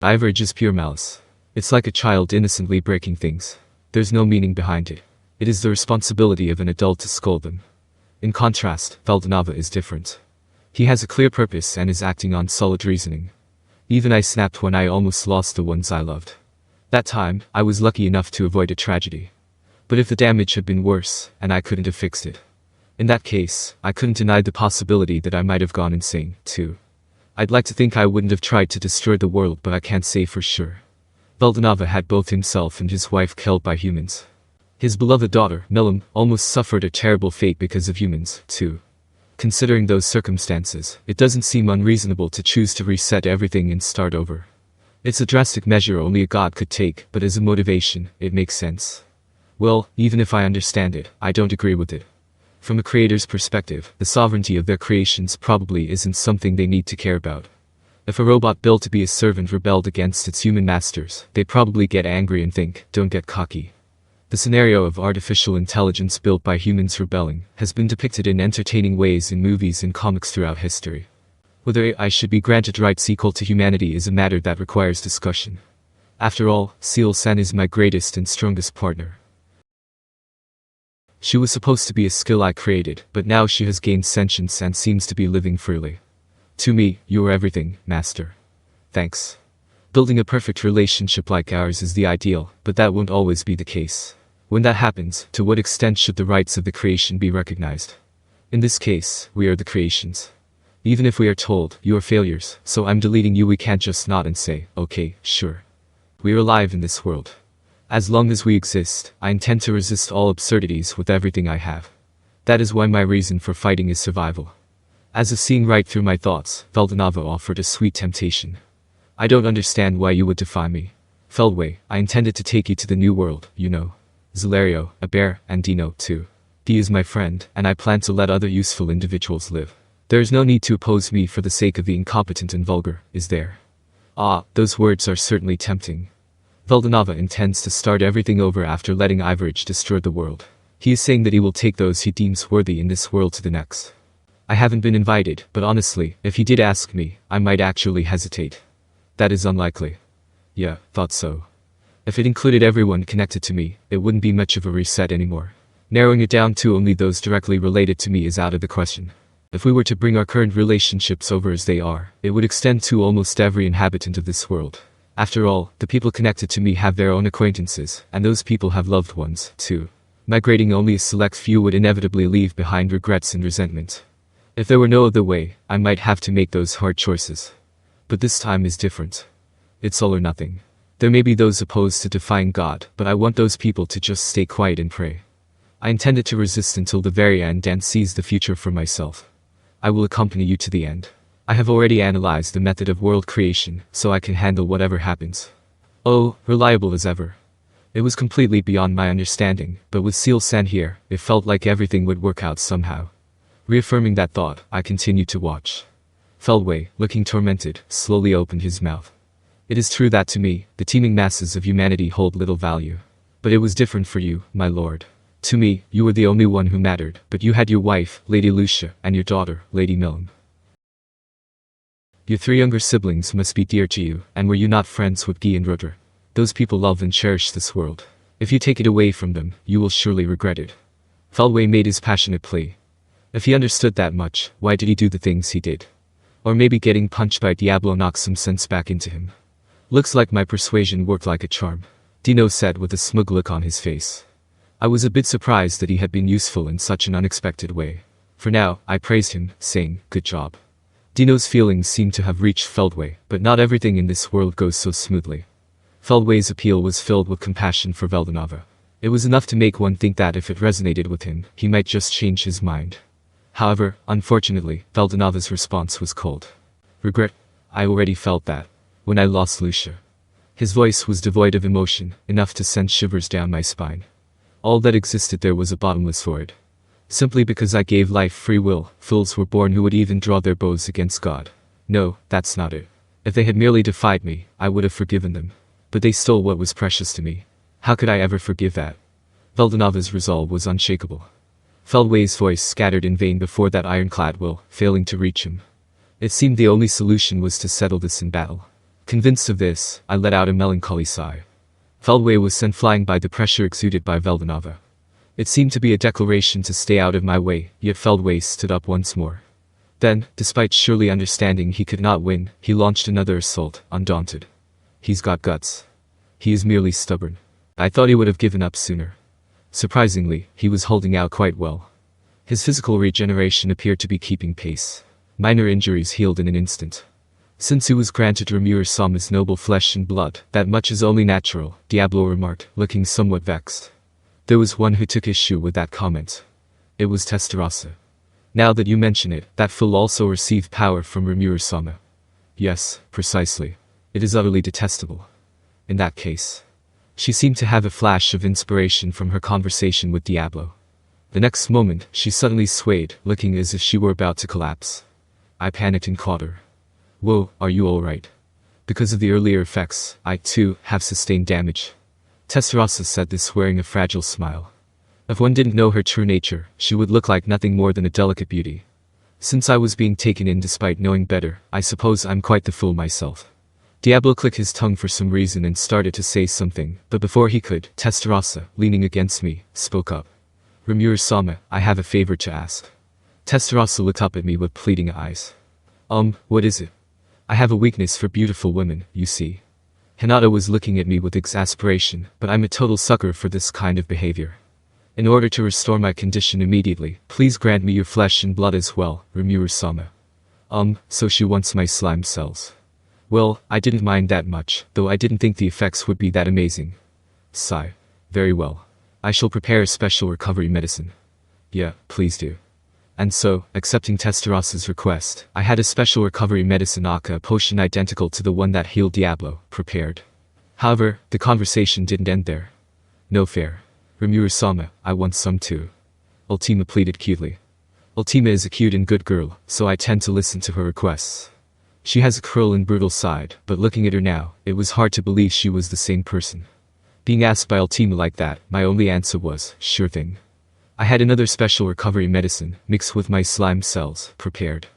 Average is pure malice. It's like a child innocently breaking things. There's no meaning behind it. It is the responsibility of an adult to scold them. In contrast, Veldanava is different. He has a clear purpose and is acting on solid reasoning. Even I snapped when I almost lost the ones I loved. That time, I was lucky enough to avoid a tragedy. But if the damage had been worse, and I couldn't have fixed it, in that case, I couldn't deny the possibility that I might have gone insane, too. I'd like to think I wouldn't have tried to destroy the world, but I can't say for sure. Veldanava had both himself and his wife killed by humans. His beloved daughter, Milam, almost suffered a terrible fate because of humans, too. Considering those circumstances, it doesn't seem unreasonable to choose to reset everything and start over. It's a drastic measure only a god could take, but as a motivation, it makes sense. Well, even if I understand it, I don't agree with it. From a creator's perspective, the sovereignty of their creations probably isn't something they need to care about. If a robot built to be a servant rebelled against its human masters, they'd probably get angry and think, don't get cocky. The scenario of artificial intelligence built by humans rebelling has been depicted in entertaining ways in movies and comics throughout history. Whether AI should be granted rights equal to humanity is a matter that requires discussion. After all, Seal-san is my greatest and strongest partner. She was supposed to be a skill I created, but now she has gained sentience and seems to be living freely. To me, you are everything, Master. Thanks. Building a perfect relationship like ours is the ideal, but that won't always be the case. When that happens, to what extent should the rights of the creation be recognized? In this case, we are the creations. Even if we are told, you are failures, so I'm deleting you, we can't just nod and say, okay, sure. We are alive in this world. As long as we exist, I intend to resist all absurdities with everything I have. That is why my reason for fighting is survival. As if seeing right through my thoughts, Veldanava offered a sweet temptation. I don't understand why you would defy me. Feldway, I intended to take you to the new world, you know. Zalario, a bear, and Dino, too. He is my friend, and I plan to let other useful individuals live. There is no need to oppose me for the sake of the incompetent and vulgar, is there? Ah, those words are certainly tempting. Veldanava intends to start everything over after letting Average destroy the world. He is saying that he will take those he deems worthy in this world to the next. I haven't been invited, but honestly, if he did ask me, I might actually hesitate. That is unlikely. Yeah, thought so. If it included everyone connected to me, it wouldn't be much of a reset anymore. Narrowing it down to only those directly related to me is out of the question. If we were to bring our current relationships over as they are, it would extend to almost every inhabitant of this world. After all, the people connected to me have their own acquaintances, and those people have loved ones, too. Migrating only a select few would inevitably leave behind regrets and resentment. If there were no other way, I might have to make those hard choices. But this time is different. It's all or nothing. There may be those opposed to defying God, but I want those people to just stay quiet and pray. I intended to resist until the very end and seize the future for myself. I will accompany you to the end. I have already analyzed the method of world creation, so I can handle whatever happens. Oh, reliable as ever. It was completely beyond my understanding, but with Seal-san here, it felt like everything would work out somehow. Reaffirming that thought, I continued to watch. Feldway, looking tormented, slowly opened his mouth. It is true that to me, the teeming masses of humanity hold little value. But it was different for you, my lord. To me, you were the only one who mattered, but you had your wife, Lady Lucia, and your daughter, Lady Milam. Your 3 younger siblings must be dear to you, and were you not friends with Guy and Rudra? Those people love and cherish this world. If you take it away from them, you will surely regret it. Feldway made his passionate plea. If he understood that much, why did he do the things he did? Or maybe getting punched by Diablo knocked some sense back into him. Looks like my persuasion worked like a charm, Dino said with a smug look on his face. I was a bit surprised that he had been useful in such an unexpected way. For now, I praised him, saying, good job. Dino's feelings seemed to have reached Feldway, but not everything in this world goes so smoothly. Feldway's appeal was filled with compassion for Veldanava. It was enough to make one think that if it resonated with him, he might just change his mind. However, unfortunately, Veldanava's response was cold. Regret? I already felt that. When I lost Lucia. His voice was devoid of emotion, enough to send shivers down my spine. All that existed there was a bottomless void. Simply because I gave life free will, fools were born who would even draw their bows against God. No, that's not it. If they had merely defied me, I would have forgiven them. But they stole what was precious to me. How could I ever forgive that? Veldanava's resolve was unshakable. Feldway's voice scattered in vain before that ironclad will, failing to reach him. It seemed the only solution was to settle this in battle. Convinced of this, I let out a melancholy sigh. Feldway was sent flying by the pressure exuded by Veldanava. It seemed to be a declaration to stay out of my way, yet Feldway stood up once more. Then, despite surely understanding he could not win, he launched another assault, undaunted. He's got guts. He is merely stubborn. I thought he would have given up sooner. Surprisingly, he was holding out quite well. His physical regeneration appeared to be keeping pace. Minor injuries healed in an instant. Since he was granted Rimuru-sama's noble flesh and blood, that much is only natural, Diablo remarked, looking somewhat vexed. There was one who took issue with that comment. It was Tensura. Now that you mention it, that fool also received power from Rimuru-sama. Yes, precisely. It is utterly detestable. In that case. She seemed to have a flash of inspiration from her conversation with Diablo. The next moment, she suddenly swayed, looking as if she were about to collapse. I panicked and caught her. Whoa, are you alright? Because of the earlier effects, I, too, have sustained damage. Tensura said this wearing a fragile smile. If one didn't know her true nature, she would look like nothing more than a delicate beauty. Since I was being taken in despite knowing better, I suppose I'm quite the fool myself. Diablo clicked his tongue for some reason and started to say something, but before he could, Tensura, leaning against me, spoke up. Rimuru-sama, I have a favor to ask. Tensura looked up at me with pleading eyes. What is it? I have a weakness for beautiful women, you see. Hinata was looking at me with exasperation, but I'm a total sucker for this kind of behavior. In order to restore my condition immediately, please grant me your flesh and blood as well, Rimuru-sama. So she wants my slime cells. Well, I didn't mind that much, though I didn't think the effects would be that amazing. Sigh. Very well. I shall prepare a special recovery medicine. Yeah, please do. And so, accepting Tensura's request, I had a special recovery medicine aka potion identical to the one that healed Diablo, prepared. However, the conversation didn't end there. No fair. Rimuru-sama, I want some too. Ultima pleaded cutely. Ultima is a cute and good girl, so I tend to listen to her requests. She has a cruel and brutal side, but looking at her now, it was hard to believe she was the same person. Being asked by Ultima like that, my only answer was, sure thing. I had another special recovery medicine, mixed with my slime cells, prepared.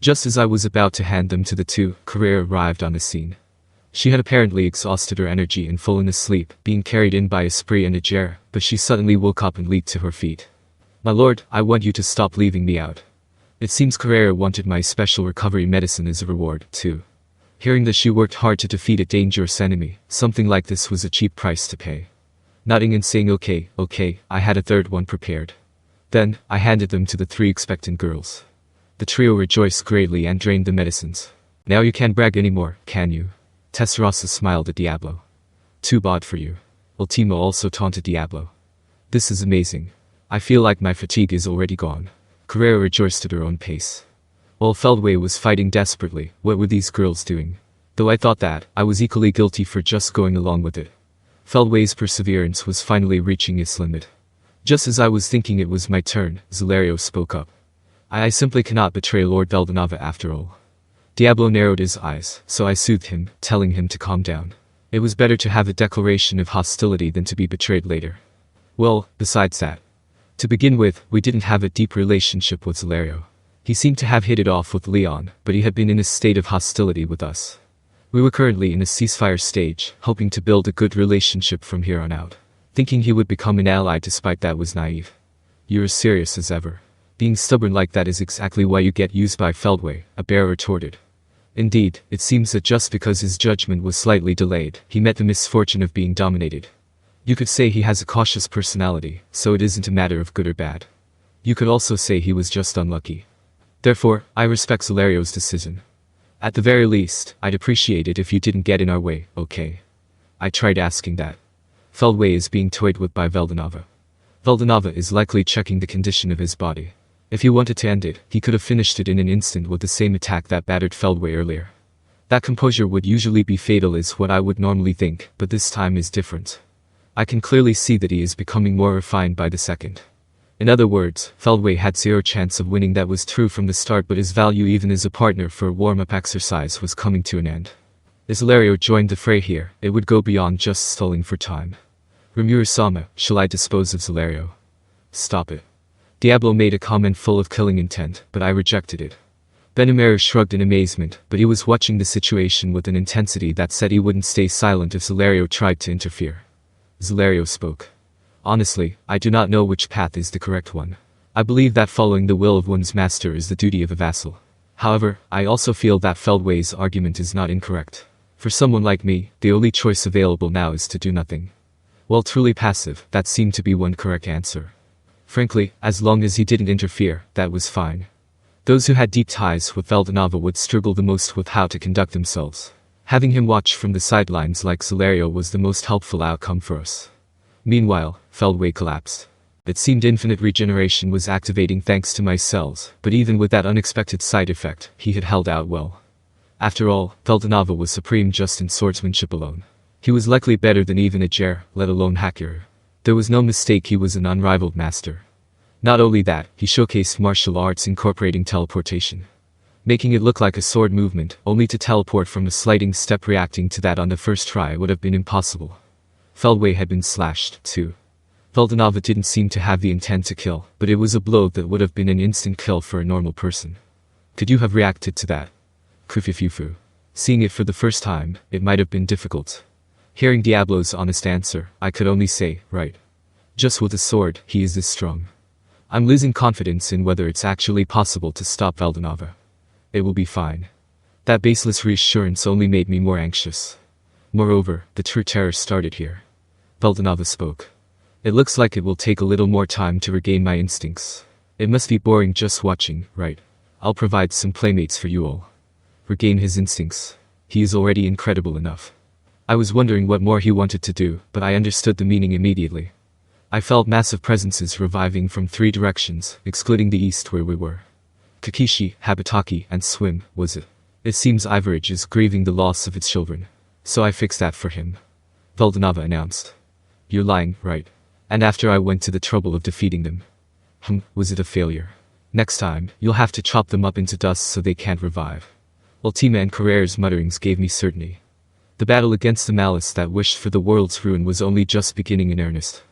Just as I was about to hand them to the two, Carrera arrived on the scene. She had apparently exhausted her energy and fallen asleep, being carried in by a spree and a jar, but she suddenly woke up and leaped to her feet. My lord, I want you to stop leaving me out. It seems Carrera wanted my special recovery medicine as a reward, too. Hearing that she worked hard to defeat a dangerous enemy, something like this was a cheap price to pay. Nodding and saying okay, I had a third one prepared. Then, I handed them to the three expectant girls. The trio rejoiced greatly and drained the medicines. Now you can't brag anymore, can you? Tensura smiled at Diablo. Too bad for you. Ultima also taunted Diablo. This is amazing. I feel like my fatigue is already gone. Carrera rejoiced at her own pace. While Feldway was fighting desperately, what were these girls doing? Though I thought that, I was equally guilty for just going along with it. Feldway's perseverance was finally reaching its limit. Just as I was thinking it was my turn, Zalario spoke up. I simply cannot betray Lord Veldanava after all. Diablo narrowed his eyes, so I soothed him, telling him to calm down. It was better to have a declaration of hostility than to be betrayed later. Well, besides that. To begin with, we didn't have a deep relationship with Zalario. He seemed to have hit it off with Leon, but he had been in a state of hostility with us. We were currently in a ceasefire stage, hoping to build a good relationship from here on out. Thinking he would become an ally despite that was naive. You're as serious as ever. Being stubborn like that is exactly why you get used by Feldway, a bear retorted. Indeed, it seems that just because his judgment was slightly delayed, he met the misfortune of being dominated. You could say he has a cautious personality, so it isn't a matter of good or bad. You could also say he was just unlucky. Therefore, I respect Zalario's decision. At the very least, I'd appreciate it if you didn't get in our way, okay? I tried asking that. Feldway is being toyed with by Veldanava. Veldanava is likely checking the condition of his body. If he wanted to end it, he could have finished it in an instant with the same attack that battered Feldway earlier. That composure would usually be fatal is what I would normally think, but this time is different. I can clearly see that he is becoming more refined by the second. In other words, Feldway had zero chance of winning. That was true from the start, but his value even as a partner for a warm-up exercise was coming to an end. As Zalario joined the fray here, it would go beyond just stalling for time. Rimuru-sama, shall I dispose of Zalario? Stop it. Diablo made a comment full of killing intent, but I rejected it. Benimaru shrugged in amazement, but he was watching the situation with an intensity that said he wouldn't stay silent if Zalario tried to interfere. Zalario spoke. Honestly, I do not know which path is the correct one. I believe that following the will of one's master is the duty of a vassal. However, I also feel that Feldway's argument is not incorrect. For someone like me, the only choice available now is to do nothing. While truly passive, that seemed to be one correct answer. Frankly, as long as he didn't interfere, that was fine. Those who had deep ties with Veldanava would struggle the most with how to conduct themselves. Having him watch from the sidelines like Zalario was the most helpful outcome for us. Meanwhile, Feldway collapsed. It seemed infinite regeneration was activating thanks to my cells, but even with that unexpected side effect, he had held out well. After all, Veldanava was supreme just in swordsmanship alone. He was likely better than even a Jer, let alone Hacker. There was no mistake he was an unrivaled master. Not only that, he showcased martial arts incorporating teleportation. Making it look like a sword movement, only to teleport from a sliding step. Reacting to that on the first try would have been impossible. Feldway had been slashed, too. Veldanava didn't seem to have the intent to kill, but it was a blow that would have been an instant kill for a normal person. Could you have reacted to that? Kufifufu. Seeing it for the first time, it might have been difficult. Hearing Diablo's honest answer, I could only say, right. Just with a sword, he is this strong. I'm losing confidence in whether it's actually possible to stop Veldanava. It will be fine. That baseless reassurance only made me more anxious. Moreover, the true terror started here. Veldanava spoke. It looks like it will take a little more time to regain my instincts. It must be boring just watching, right? I'll provide some playmates for you all. Regain his instincts. He is already incredible enough. I was wondering what more he wanted to do, but I understood the meaning immediately. I felt massive presences reviving from 3 directions, excluding the east where we were. Kakishi, Habitaki, and Swim, was it? It seems Ivorage is grieving the loss of its children. So I fixed that for him. Veldanava announced. You're lying, right? And after I went to the trouble of defeating them. Was it a failure? Next time, you'll have to chop them up into dust so they can't revive. Ultima and Carrera's mutterings gave me certainty. The battle against the malice that wished for the world's ruin was only just beginning in earnest.